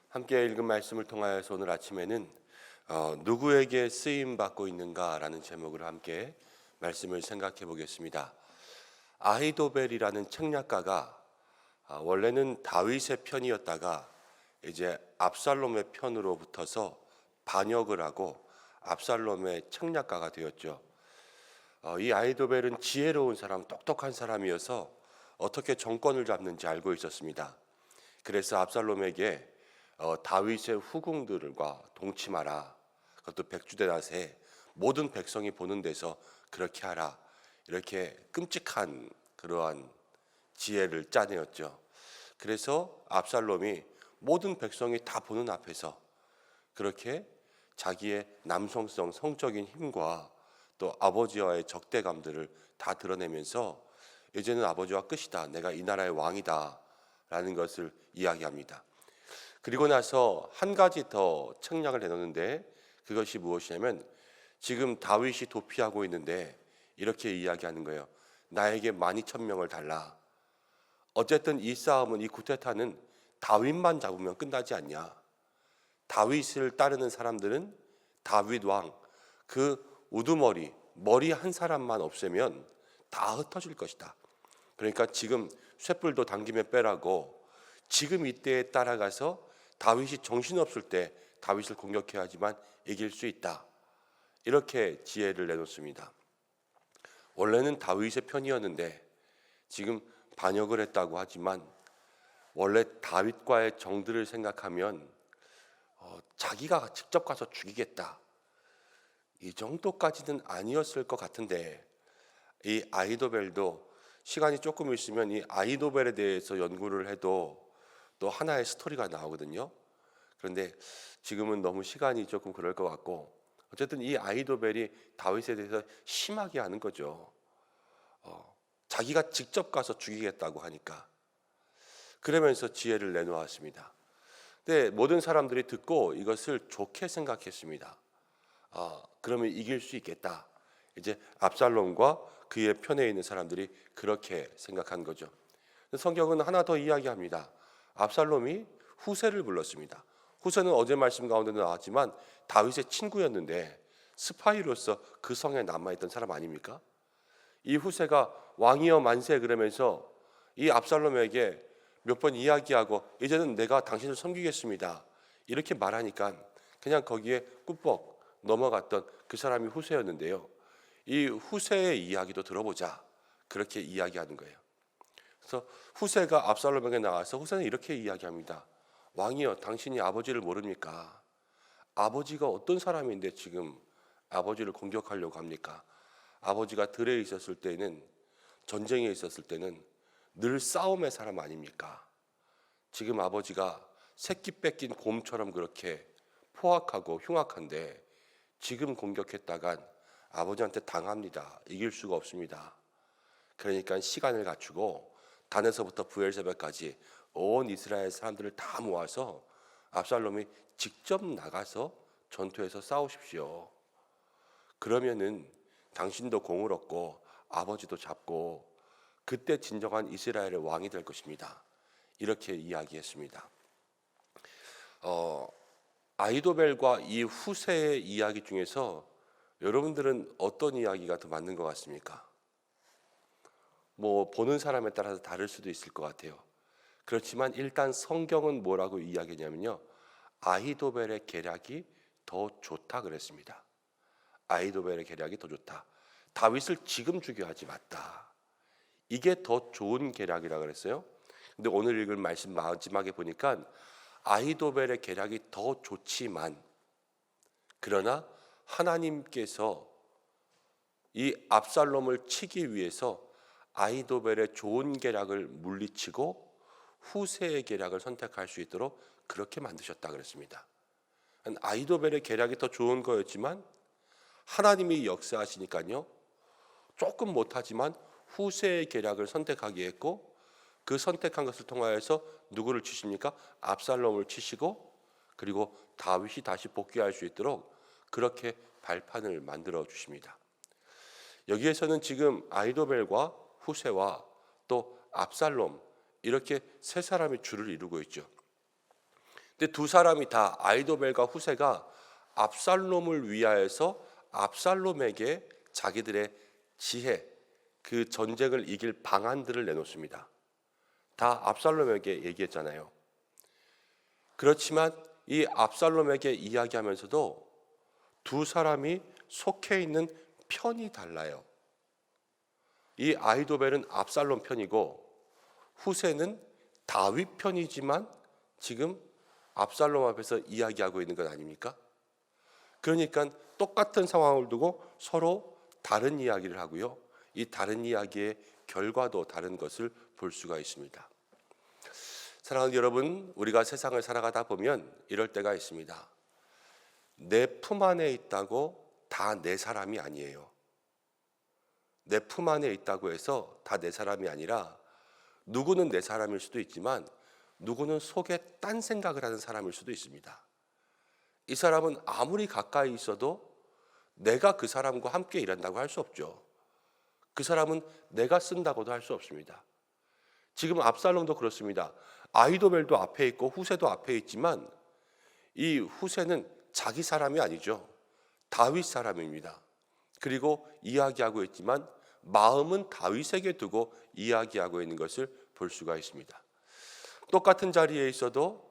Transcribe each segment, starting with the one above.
함께 읽은 말씀을 통하여서 오늘 아침에는 누구에게 쓰임 받고 있는가라는 제목으로 함께 말씀을 생각해 보겠습니다. 아히도벨이라는 책략가가 원래는 다윗의 편이었다가 이제 압살롬의 편으로 붙어서 반역을 하고 압살롬의 책략가가 되었죠. 이 아히도벨은 지혜로운 사람, 똑똑한 사람이어서 어떻게 정권을 잡는지 알고 있었습니다. 그래서 압살롬에게 다윗의 후궁들과 동침하라. 그것도 백주대낮에 모든 백성이 보는 데서 그렇게 하라. 이렇게 끔찍한 그러한 지혜를 짜내었죠. 그래서 압살롬이 모든 백성이 다 보는 앞에서 그렇게 자기의 남성성, 성적인 힘과 또 아버지와의 적대감들을 다 드러내면서 이제는 아버지와 끝이다. 내가 이 나라의 왕이다. 라는 것을 이야기합니다. 그리고 나서 한 가지 더 책략을 내놓는데 그것이 무엇이냐면 지금 다윗이 도피하고 있는데 이렇게 이야기하는 거예요. 나에게 12,000명을 달라. 어쨌든 이 싸움은, 이 쿠데타는 다윗만 잡으면 끝나지 않냐. 다윗을 따르는 사람들은 다윗 왕, 그 우두머리, 머리 한 사람만 없애면 다 흩어질 것이다. 그러니까 지금 쇳불도 당기면 빼라고, 지금 이때에 따라가서 다윗이 정신없을 때 다윗을 공격해야지만 이길 수 있다. 이렇게 지혜를 내놓습니다. 원래는 다윗의 편이었는데 지금 반역을 했다고 하지만 원래 다윗과의 정들을 생각하면 자기가 직접 가서 죽이겠다. 이 정도까지는 아니었을 것 같은데 이 아히도벨도 시간이 조금 있으면 이 아히도벨에 대해서 연구를 해도 또 하나의 스토리가 나오거든요. 그런데 지금은 너무 시간이 조금 그럴 것 같고 어쨌든 이 아히도벨이 다윗에 대해서 심하게 하는 거죠. 자기가 직접 가서 죽이겠다고 하니까. 그러면서 지혜를 내놓았습니다. 근데 모든 사람들이 듣고 이것을 좋게 생각했습니다. 그러면 이길 수 있겠다. 이제 압살롬과 그의 편에 있는 사람들이 그렇게 생각한 거죠. 성경은 하나 더 이야기합니다. 압살롬이 후세를 불렀습니다. 후세는 어제 말씀 가운데도 나왔지만 다윗의 친구였는데 스파이로서 그 성에 남아있던 사람 아닙니까? 이 후세가 왕이여 만세 그러면서 이 압살롬에게 몇 번 이야기하고 이제는 내가 당신을 섬기겠습니다. 이렇게 말하니까 그냥 거기에 꿀뻑 넘어갔던 그 사람이 후세였는데요. 이 후세의 이야기도 들어보자. 그렇게 이야기하는 거예요. 그래서 후세가 압살롬에게 나와서 후세는 이렇게 이야기합니다. 왕이여, 당신이 아버지를 모릅니까? 아버지가 어떤 사람인데 지금 아버지를 공격하려고 합니까? 아버지가 들에 있었을 때는, 전쟁에 있었을 때는 늘 싸움의 사람 아닙니까? 지금 아버지가 새끼 뺏긴 곰처럼 그렇게 포악하고 흉악한데 지금 공격했다간 아버지한테 당합니다. 이길 수가 없습니다. 그러니까 시간을 갖추고 단에서부터 브엘세바까지 온 이스라엘 사람들을 다 모아서 압살롬이 직접 나가서 전투에서 싸우십시오. 그러면은 당신도 공을 얻고 아버지도 잡고 그때 진정한 이스라엘의 왕이 될 것입니다. 이렇게 이야기했습니다. 아히도벨과 이 후세의 이야기 중에서 여러분들은 어떤 이야기가 더 맞는 것 같습니까? 보는 사람에 따라서 다를 수도 있을 것 같아요. 그렇지만 일단 성경은 뭐라고 이야기냐면요. 아히도벨의 계략이 더 좋다 그랬습니다. 아히도벨의 계략이 더 좋다. 다윗을 지금 죽여야 하지 맞다. 이게 더 좋은 계략이라 그랬어요. 근데 오늘 읽을 말씀 마지막에 보니까 아히도벨의 계략이 더 좋지만 그러나 하나님께서 이 압살롬을 치기 위해서 아히도벨의 좋은 계략을 물리치고 후세의 계략을 선택할 수 있도록 그렇게 만드셨다 그랬습니다. 아히도벨의 계략이 더 좋은 거였지만 하나님이 역사하시니까요. 조금 못하지만 후세의 계략을 선택하게 했고 그 선택한 것을 통하여서 누구를 치십니까? 압살롬을 치시고 그리고 다윗이 다시 복귀할 수 있도록 그렇게 발판을 만들어 주십니다. 여기에서는 지금 아히도벨과 후세와 또 압살롬 이렇게 세 사람이 줄을 이루고 있죠. 근데 두 사람이 다 아히도벨과 후세가 압살롬을 위하여서 압살롬에게 자기들의 지혜, 그 전쟁을 이길 방안들을 내놓습니다. 다 압살롬에게 얘기했잖아요. 그렇지만 이 압살롬에게 이야기하면서도 두 사람이 속해 있는 편이 달라요. 이 아히도벨은 압살롬 편이고 후세는 다윗 편이지만 지금 압살롬 앞에서 이야기하고 있는 것 아닙니까? 그러니까 똑같은 상황을 두고 서로 다른 이야기를 하고요. 이 다른 이야기의 결과도 다른 것을 볼 수가 있습니다. 사랑하는 여러분, 우리가 세상을 살아가다 보면 이럴 때가 있습니다. 내 품 안에 있다고 다 내 사람이 아니에요. 내 품 안에 있다고 해서 다 내 사람이 아니라 누구는 내 사람일 수도 있지만 누구는 속에 딴 생각을 하는 사람일 수도 있습니다. 이 사람은 아무리 가까이 있어도 내가 그 사람과 함께 일한다고 할 수 없죠. 그 사람은 내가 쓴다고도 할 수 없습니다. 지금 압살롬도 그렇습니다. 아히도벨도 앞에 있고 후세도 앞에 있지만 이 후세는 자기 사람이 아니죠. 다윗 사람입니다. 그리고 이야기하고 있지만 마음은 다윗에게 두고 이야기하고 있는 것을 볼 수가 있습니다. 똑같은 자리에 있어도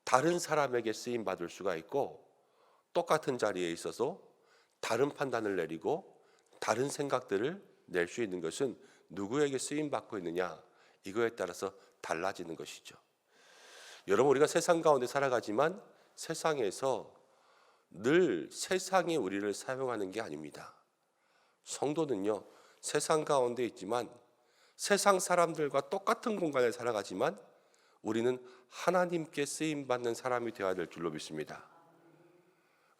다른 사람에게 쓰임 받을 수가 있고 똑같은 자리에 있어서 다른 판단을 내리고 다른 생각들을 낼 수 있는 것은 누구에게 쓰임 받고 있느냐, 이거에 따라서 달라지는 것이죠. 여러분, 우리가 세상 가운데 살아가지만 세상에서 늘 세상이 우리를 사용하는 게 아닙니다. 성도는요, 세상 가운데 있지만 세상 사람들과 똑같은 공간에 살아가지만 우리는 하나님께 쓰임받는 사람이 되어야 될 줄로 믿습니다.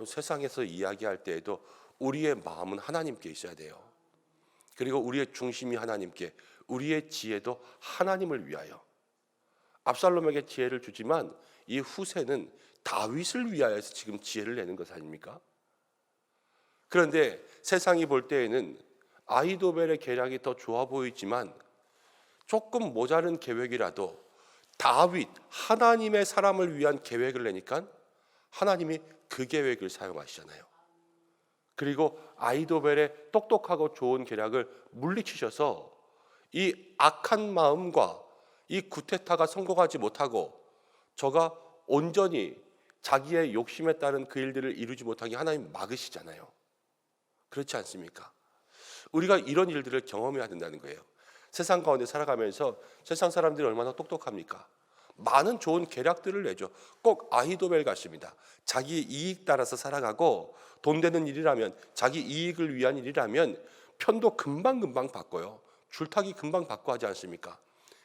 세상에서 이야기할 때에도 우리의 마음은 하나님께 있어야 돼요. 그리고 우리의 중심이 하나님께, 우리의 지혜도 하나님을 위하여. 압살롬에게 지혜를 주지만 이 후세는 다윗을 위하여서 지금 지혜를 내는 것 아닙니까? 그런데 세상이 볼 때에는 아히도벨의 계략이 더 좋아 보이지만 조금 모자른 계획이라도 다윗, 하나님의 사람을 위한 계획을 내니까 하나님이 그 계획을 사용하시잖아요. 그리고 아히도벨의 똑똑하고 좋은 계략을 물리치셔서 이 악한 마음과 이 구테타가 성공하지 못하고 저가 온전히 자기의 욕심에 따른 그 일들을 이루지 못하게 하나님 막으시잖아요. 그렇지 않습니까? 우리가 이런 일들을 경험해야 된다는 거예요. 세상 가운데 살아가면서 세상 사람들이 얼마나 똑똑합니까? 많은 좋은 계략들을 내죠. 꼭 아히도벨 같습니다. 자기 이익 따라서 살아가고 돈 되는 일이라면, 자기 이익을 위한 일이라면 편도 금방금방 바꿔요. 줄타기 금방 바꿔 하지 않습니까?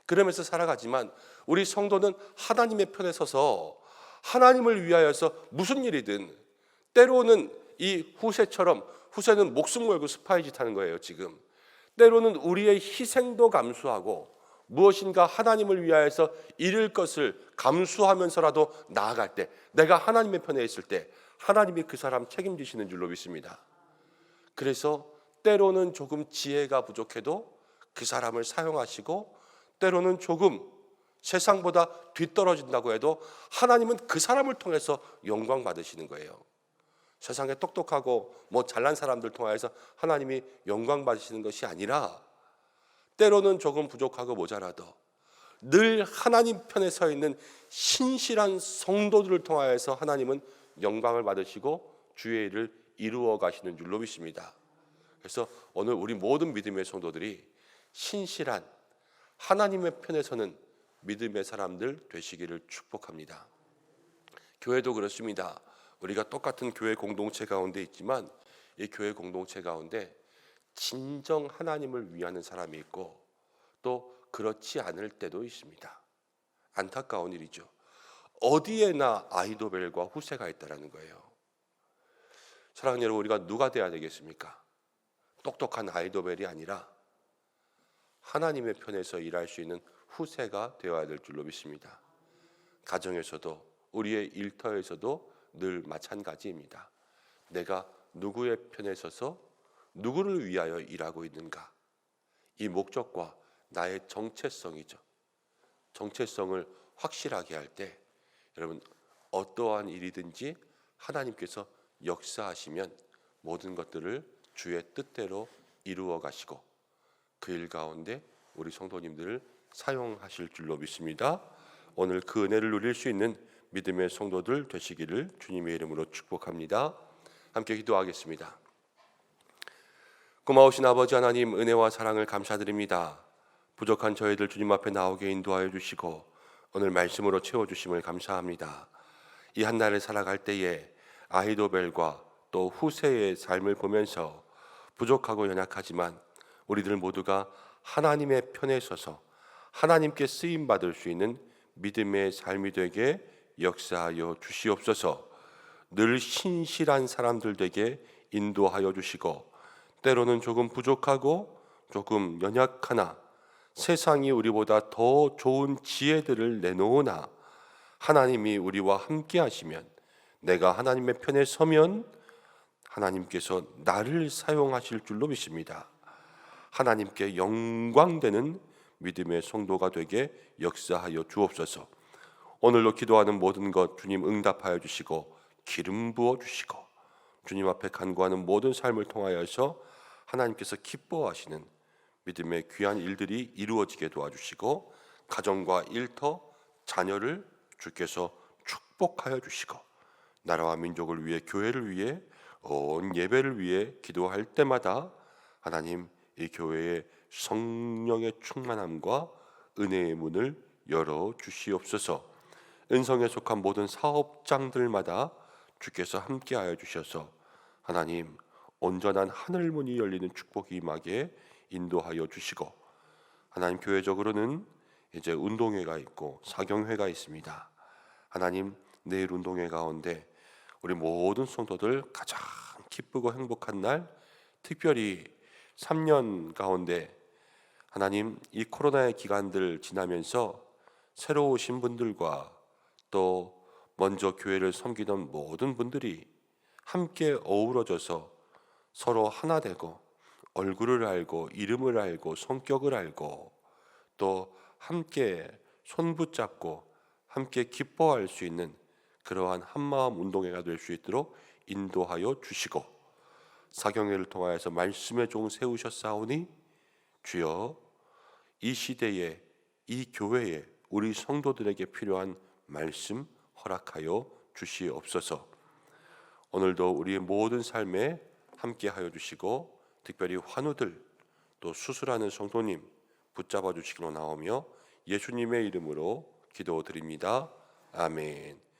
그러면서 살아가지만 우리 성도는 하나님의 편에 서서 하나님을 위하여서 무슨 일이든, 때로는 이 후세처럼, 후세는 목숨 걸고 스파이 짓 하는 거예요. 지금 때로는 우리의 희생도 감수하고 무엇인가 하나님을 위하여서 이룰 것을 감수하면서라도 나아갈 때, 내가 하나님의 편에 있을 때 하나님이 그 사람 책임지시는 줄로 믿습니다. 그래서 때로는 조금 지혜가 부족해도 그 사람을 사용하시고, 때로는 조금 세상보다 뒤떨어진다고 해도 하나님은 그 사람을 통해서 영광 받으시는 거예요. 세상에 똑똑하고 잘난 사람들 통해서 하나님이 영광 받으시는 것이 아니라, 때로는 조금 부족하고 모자라도 늘 하나님 편에 서 있는 신실한 성도들을 통하여서 하나님은 영광을 받으시고 주의 일을 이루어 가시는 줄로 믿습니다. 그래서 오늘 우리 모든 믿음의 성도들이 신실한 하나님의 편에 서는 믿음의 사람들 되시기를 축복합니다. 교회도 그렇습니다. 우리가 똑같은 교회 공동체 가운데 있지만 이 교회 공동체 가운데 진정 하나님을 위하는 사람이 있고 또 그렇지 않을 때도 있습니다. 안타까운 일이죠. 어디에나 아히도벨과 후세가 있다라는 거예요. 사랑하는 여러분, 우리가 누가 돼야 되겠습니까? 똑똑한 아히도벨이 아니라 하나님의 편에서 일할 수 있는 후세가 되어야 될 줄로 믿습니다. 가정에서도 우리의 일터에서도 늘 마찬가지입니다. 내가 누구의 편에 서서 누구를 위하여 일하고 있는가? 이 목적과 나의 정체성이죠. 정체성을 확실하게 할 때 여러분 어떠한 일이든지 하나님께서 역사하시면 모든 것들을 주의 뜻대로 이루어 가시고 그 일 가운데 우리 성도님들을 사용하실 줄로 믿습니다. 오늘 그 은혜를 누릴 수 있는 믿음의 성도들 되시기를 주님의 이름으로 축복합니다. 함께 기도하겠습니다. 고마우신 아버지 하나님, 은혜와 사랑을 감사드립니다. 부족한 저희들 주님 앞에 나오게 인도하여 주시고 오늘 말씀으로 채워주심을 감사합니다. 이 한날을 살아갈 때에 아히도벨과 또 후세의 삶을 보면서 부족하고 연약하지만 우리들 모두가 하나님의 편에 서서 하나님께 쓰임받을 수 있는 믿음의 삶이 되게 역사하여 주시옵소서. 늘 신실한 사람들 되게 인도하여 주시고 때로는 조금 부족하고 조금 연약하나 세상이 우리보다 더 좋은 지혜들을 내놓으나 하나님이 우리와 함께 하시면 내가 하나님의 편에 서면 하나님께서 나를 사용하실 줄로 믿습니다. 하나님께 영광되는 믿음의 성도가 되게 역사하여 주옵소서. 오늘로 기도하는 모든 것 주님 응답하여 주시고 기름 부어 주시고 주님 앞에 간구하는 모든 삶을 통하여서 하나님께서 기뻐하시는 믿음의 귀한 일들이 이루어지게 도와주시고 가정과 일터, 자녀를 주께서 축복하여 주시고 나라와 민족을 위해 교회를 위해 온 예배를 위해 기도할 때마다 하나님 이 교회의 성령의 충만함과 은혜의 문을 열어 주시옵소서. 은성에 속한 모든 사업장들마다 주께서 함께하여 주셔서 하나님 온전한 하늘 문이 열리는 축복이 임하게 인도하여 주시고 하나님 교회적으로는 이제 운동회가 있고 사경회가 있습니다. 하나님 내일 운동회 가운데 우리 모든 성도들 가장 기쁘고 행복한 날, 특별히 3년 가운데 하나님 이 코로나의 기간들 지나면서 새로 오신 분들과 또 먼저 교회를 섬기던 모든 분들이 함께 어우러져서 서로 하나 되고 얼굴을 알고 이름을 알고 성격을 알고 또 함께 손 붙잡고 함께 기뻐할 수 있는 그러한 한마음 운동회가 될 수 있도록 인도하여 주시고 사경회를 통하여서 말씀의 종 세우셨사오니 주여 이 시대에 이 교회에 우리 성도들에게 필요한 말씀 허락하여 주시옵소서. 오늘도 우리의 모든 삶에 함께하여 주시고 특별히 환우들 또 수술하는 성도님 붙잡아 주시기로 나오며 예수님의 이름으로 기도드립니다. 아멘.